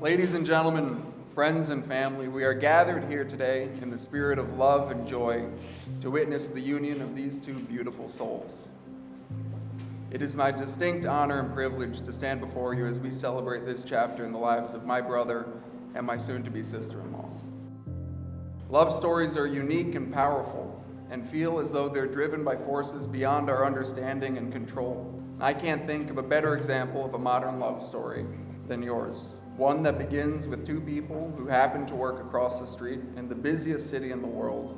Ladies and gentlemen, friends and family, we are gathered here today in the spirit of love and joy to witness the union of these two beautiful souls. It is my distinct honor and privilege to stand before you as we celebrate this chapter in the lives of my brother and my soon-to-be sister-in-law. Love stories are unique and powerful and feel as though they're driven by forces beyond our understanding and control. I can't think of a better example of a modern love story than yours. One that begins with two people who happen to work across the street in the busiest city in the world.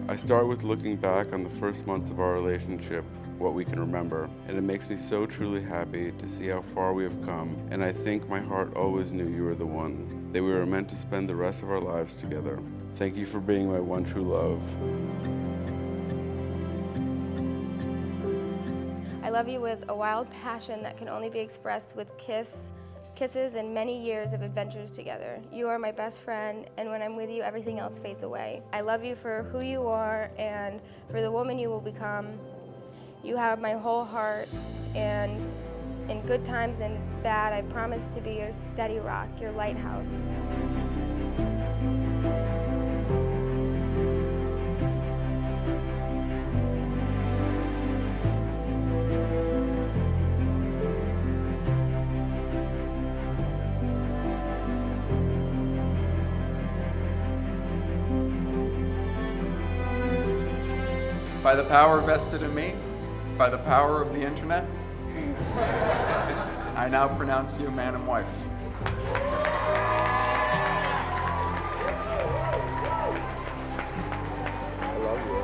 I start with looking back on the first months of our relationship, what we can remember, and it makes me so truly happy to see how far we have come, and I think my heart always knew you were the one, that we were meant to spend the rest of our lives together. Thank you for being my one true love. I love you with a wild passion that can only be expressed with kisses and many years of adventures together. You are my best friend, and when I'm with you, everything else fades away. I love you for who you are and for the woman you will become. You have my whole heart, and in good times and bad, I promise to be your steady rock, your lighthouse. By the power vested in me, by the power of the internet, I now pronounce you man and wife. I love you.